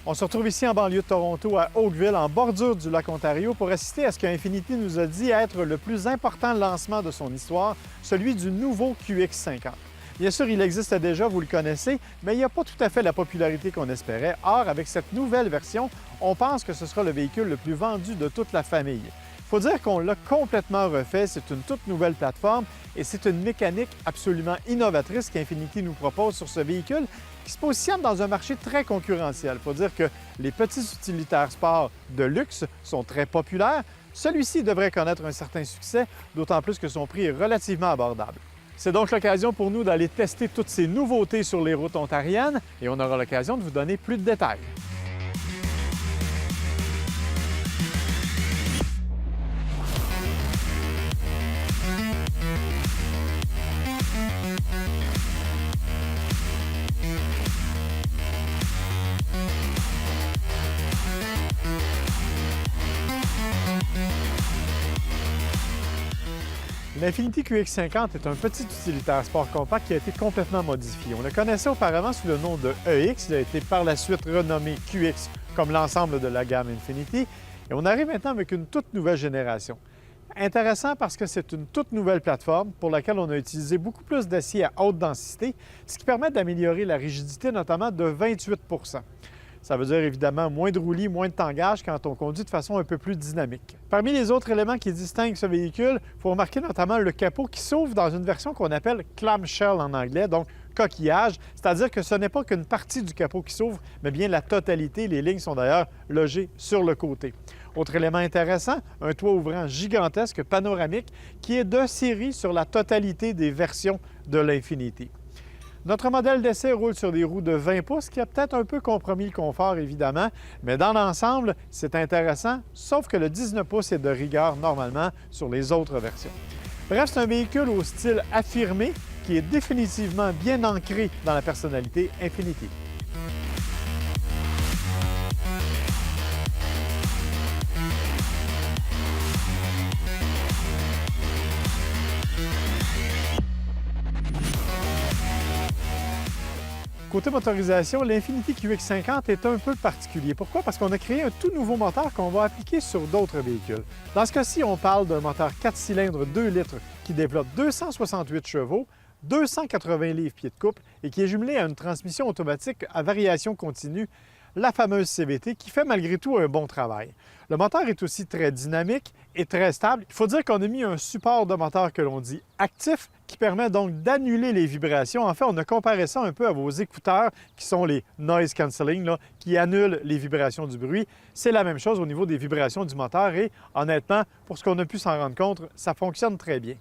On se retrouve ici en banlieue de Toronto, à Oakville, en bordure du lac Ontario, pour assister à ce qu'Infiniti nous a dit être le plus important lancement de son histoire, celui du nouveau QX50. Bien sûr, il existe déjà, vous le connaissez, mais il n'y a pas tout à fait la popularité qu'on espérait. Or, avec cette nouvelle version, on pense que ce sera le véhicule le plus vendu de toute la famille. Il faut dire qu'on l'a complètement refait, c'est une toute nouvelle plateforme et c'est une mécanique absolument innovatrice qu'Infiniti nous propose sur ce véhicule qui se positionne dans un marché très concurrentiel. Il faut dire que les petits utilitaires sport de luxe sont très populaires. Celui-ci devrait connaître un certain succès, d'autant plus que son prix est relativement abordable. C'est donc l'occasion pour nous d'aller tester toutes ces nouveautés sur les routes ontariennes et on aura l'occasion de vous donner plus de détails. L'Infiniti QX50 est un petit utilitaire sport compact qui a été complètement modifié. On le connaissait auparavant sous le nom de EX, il a été par la suite renommé QX comme l'ensemble de la gamme Infiniti, et on arrive maintenant avec une toute nouvelle génération. Intéressant parce que c'est une toute nouvelle plateforme pour laquelle on a utilisé beaucoup plus d'acier à haute densité, ce qui permet d'améliorer la rigidité notamment de 28 %. Ça veut dire évidemment moins de roulis, moins de tangage quand on conduit de façon un peu plus dynamique. Parmi les autres éléments qui distinguent ce véhicule, il faut remarquer notamment le capot qui s'ouvre dans une version qu'on appelle clamshell en anglais, donc coquillage, c'est-à-dire que ce n'est pas qu'une partie du capot qui s'ouvre, mais bien la totalité. Les lignes sont d'ailleurs logées sur le côté. Autre élément intéressant, un toit ouvrant gigantesque panoramique qui est de série sur la totalité des versions de l'Infiniti. Notre modèle d'essai roule sur des roues de 20 pouces, qui a peut-être un peu compromis le confort, évidemment, mais dans l'ensemble, c'est intéressant, sauf que le 19 pouces est de rigueur normalement sur les autres versions. Bref, c'est un véhicule au style affirmé qui est définitivement bien ancré dans la personnalité Infiniti. Côté motorisation, l'Infiniti QX50 est un peu particulier. Pourquoi? Parce qu'on a créé un tout nouveau moteur qu'on va appliquer sur d'autres véhicules. Dans ce cas-ci, on parle d'un moteur 4 cylindres 2 litres qui développe 268 chevaux, 280 livres-pieds de couple et qui est jumelé à une transmission automatique à variation continue, la fameuse CVT, qui fait malgré tout un bon travail. Le moteur est aussi très dynamique et très stable. Il faut dire qu'on a mis un support de moteur que l'on dit actif, qui permet donc d'annuler les vibrations. En fait, on a comparé ça un peu à vos écouteurs, qui sont les noise cancelling, qui annulent les vibrations du bruit. C'est la même chose au niveau des vibrations du moteur et honnêtement, pour ce qu'on a pu s'en rendre compte, ça fonctionne très bien.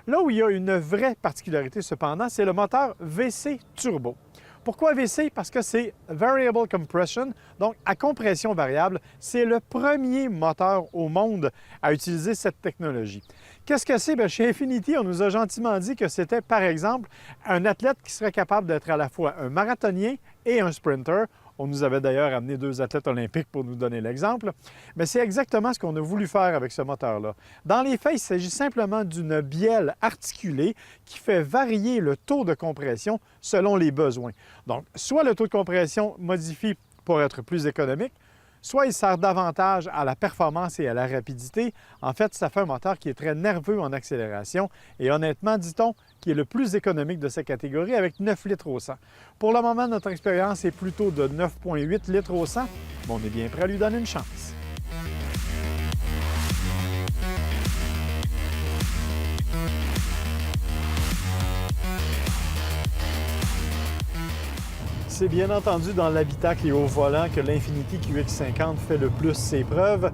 Là où il y a une vraie particularité cependant, c'est le moteur VC Turbo. Pourquoi VC? Parce que c'est Variable Compression, donc à compression variable. C'est le premier moteur au monde à utiliser cette technologie. Qu'est-ce que c'est? Bien, chez Infiniti, on nous a gentiment dit que c'était, par exemple, un athlète qui serait capable d'être à la fois un marathonien et un sprinter. On nous avait d'ailleurs amené 2 athlètes olympiques pour nous donner l'exemple. Mais c'est exactement ce qu'on a voulu faire avec ce moteur-là. Dans les faits, il s'agit simplement d'une bielle articulée qui fait varier le taux de compression selon les besoins. Donc, soit le taux de compression modifie pour être plus économique, soit il sert davantage à la performance et à la rapidité. En fait, ça fait un moteur qui est très nerveux en accélération et honnêtement, dit-on, qui est le plus économique de sa catégorie avec 9 litres au 100. Pour le moment, notre expérience est plutôt de 9,8 litres au 100, mais on est bien prêt à lui donner une chance. C'est bien entendu dans l'habitacle et au volant que l'Infiniti QX50 fait le plus ses preuves.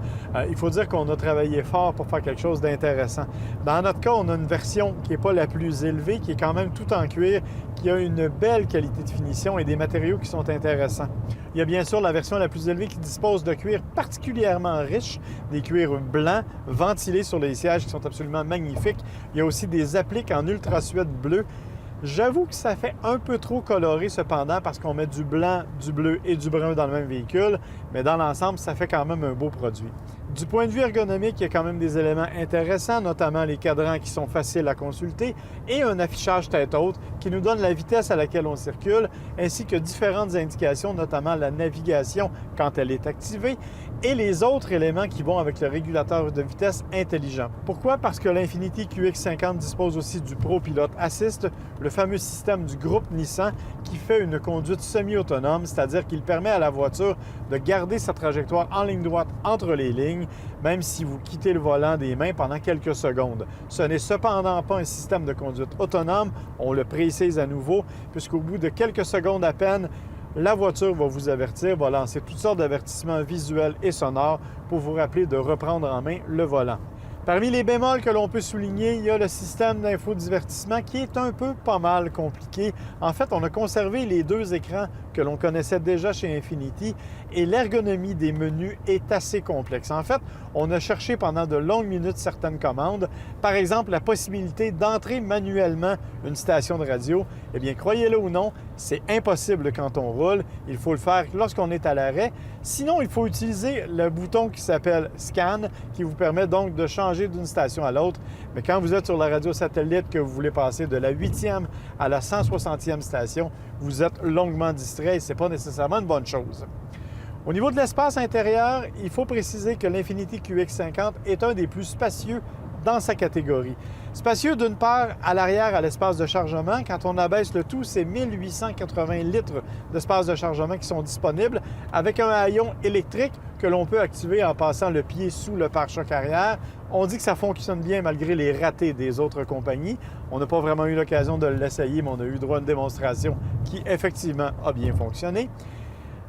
Il faut dire qu'on a travaillé fort pour faire quelque chose d'intéressant. Dans notre cas, on a une version qui n'est pas la plus élevée, qui est quand même tout en cuir, qui a une belle qualité de finition et des matériaux qui sont intéressants. Il y a bien sûr la version la plus élevée qui dispose de cuir particulièrement riche, des cuirs blancs ventilés sur les sièges qui sont absolument magnifiques. Il y a aussi des appliques en ultra suède bleu. J'avoue que ça fait un peu trop coloré cependant parce qu'on met du blanc, du bleu et du brun dans le même véhicule, mais dans l'ensemble, ça fait quand même un beau produit. Du point de vue ergonomique, il y a quand même des éléments intéressants, notamment les cadrans qui sont faciles à consulter et un affichage tête haute qui nous donne la vitesse à laquelle on circule, ainsi que différentes indications, notamment la navigation quand elle est activée, et les autres éléments qui vont avec le régulateur de vitesse intelligent. Pourquoi? Parce que l'Infiniti QX50 dispose aussi du ProPilot Assist, le fameux système du groupe Nissan qui fait une conduite semi-autonome, c'est-à-dire qu'il permet à la voiture de garder sa trajectoire en ligne droite entre les lignes, même si vous quittez le volant des mains pendant quelques secondes. Ce n'est cependant pas un système de conduite autonome, on le précise à nouveau, puisqu'au bout de quelques secondes à peine, la voiture va vous avertir, va lancer toutes sortes d'avertissements visuels et sonores pour vous rappeler de reprendre en main le volant. Parmi les bémols que l'on peut souligner, il y a le système d'infodivertissement qui est un peu pas mal compliqué. En fait, on a conservé les deux écrans que l'on connaissait déjà chez Infiniti et l'ergonomie des menus est assez complexe. En fait, on a cherché pendant de longues minutes certaines commandes. Par exemple, la possibilité d'entrer manuellement une station de radio. Eh bien, croyez-le ou non, c'est impossible quand on roule. Il faut le faire lorsqu'on est à l'arrêt. Sinon, il faut utiliser le bouton qui s'appelle « Scan » qui vous permet donc de changer d'une station à l'autre. Mais quand vous êtes sur la radio satellite, que vous voulez passer de la 8e à la 160e station, vous êtes longuement distrait et ce n'est pas nécessairement une bonne chose. Au niveau de l'espace intérieur, il faut préciser que l'Infiniti QX50 est un des plus spacieux dans sa catégorie. Spacieux d'une part à l'arrière à l'espace de chargement. Quand on abaisse le tout, c'est 1880 litres d'espace de chargement qui sont disponibles avec un haillon électrique que l'on peut activer en passant le pied sous le pare-choc arrière. On dit que ça fonctionne bien malgré les ratés des autres compagnies. On n'a pas vraiment eu l'occasion de l'essayer, mais on a eu droit à une démonstration qui effectivement a bien fonctionné.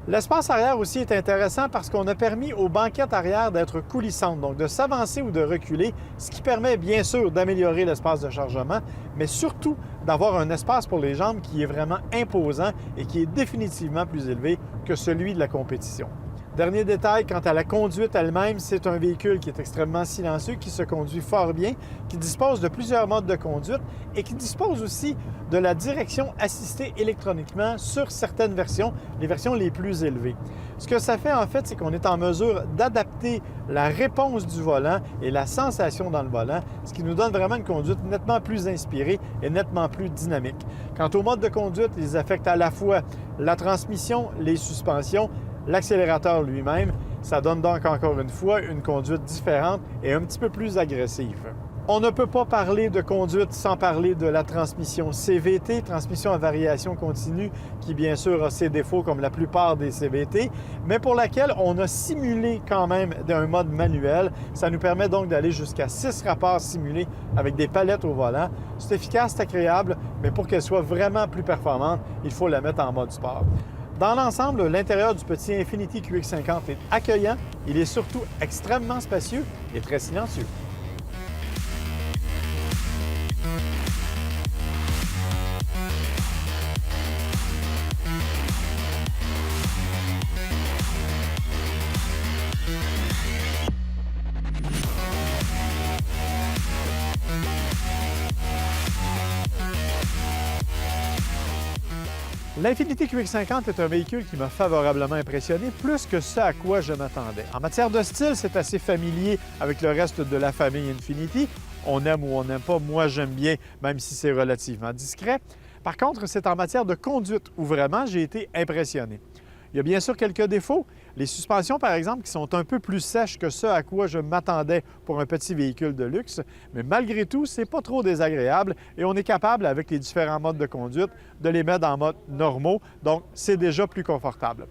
L'espace arrière aussi est intéressant parce qu'on a permis aux banquettes arrière d'être coulissantes, donc de s'avancer ou de reculer, ce qui permet bien sûr d'améliorer l'espace de chargement, mais surtout d'avoir un espace pour les jambes qui est vraiment imposant et qui est définitivement plus élevé que celui de la compétition. Dernier détail, quant à la conduite elle-même, c'est un véhicule qui est extrêmement silencieux, qui se conduit fort bien, qui dispose de plusieurs modes de conduite et qui dispose aussi de la direction assistée électroniquement sur certaines versions, les versions les plus élevées. Ce que ça fait en fait, c'est qu'on est en mesure d'adapter la réponse du volant et la sensation dans le volant, ce qui nous donne vraiment une conduite nettement plus inspirée et nettement plus dynamique. Quant aux modes de conduite, ils affectent à la fois la transmission, les suspensions, l'accélérateur lui-même. Ça donne donc encore une fois une conduite différente et un petit peu plus agressive. On ne peut pas parler de conduite sans parler de la transmission CVT, transmission à variation continue, qui bien sûr a ses défauts comme la plupart des CVT, mais pour laquelle on a simulé quand même un mode manuel. Ça nous permet donc d'aller jusqu'à 6 rapports simulés avec des palettes au volant. C'est efficace, c'est agréable, mais pour qu'elle soit vraiment plus performante, il faut la mettre en mode sport. Dans l'ensemble, l'intérieur du petit Infiniti QX50 est accueillant, il est surtout extrêmement spacieux et très silencieux. L'Infiniti QX50 est un véhicule qui m'a favorablement impressionné, plus que ce à quoi je m'attendais. En matière de style, c'est assez familier avec le reste de la famille Infiniti. On aime ou on n'aime pas, moi j'aime bien, même si c'est relativement discret. Par contre, c'est en matière de conduite où vraiment j'ai été impressionné. Il y a bien sûr quelques défauts. Les suspensions, par exemple, qui sont un peu plus sèches que ce à quoi je m'attendais pour un petit véhicule de luxe, mais malgré tout, c'est pas trop désagréable et on est capable, avec les différents modes de conduite, de les mettre en mode normaux, donc c'est déjà plus confortable.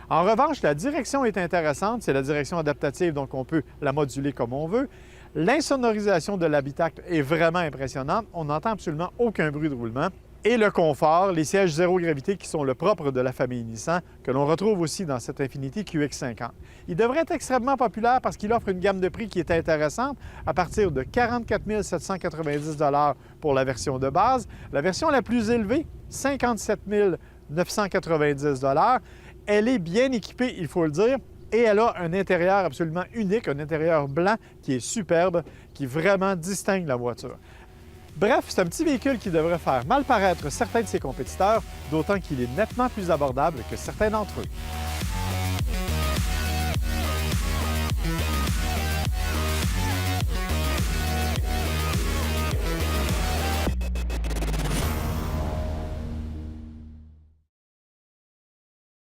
En revanche, la direction est intéressante, c'est la direction adaptative, donc on peut la moduler comme on veut. L'insonorisation de l'habitacle est vraiment impressionnante, on n'entend absolument aucun bruit de roulement. Et le confort, les sièges zéro gravité qui sont le propre de la famille Nissan, que l'on retrouve aussi dans cet Infiniti QX50. Il devrait être extrêmement populaire parce qu'il offre une gamme de prix qui est intéressante à partir de 44 790 $ pour la version de base. La version la plus élevée, 57 990 $. Elle est bien équipée, il faut le dire, et elle a un intérieur absolument unique, un intérieur blanc qui est superbe, qui vraiment distingue la voiture. Bref, c'est un petit véhicule qui devrait faire mal paraître certains de ses compétiteurs, d'autant qu'il est nettement plus abordable que certains d'entre eux.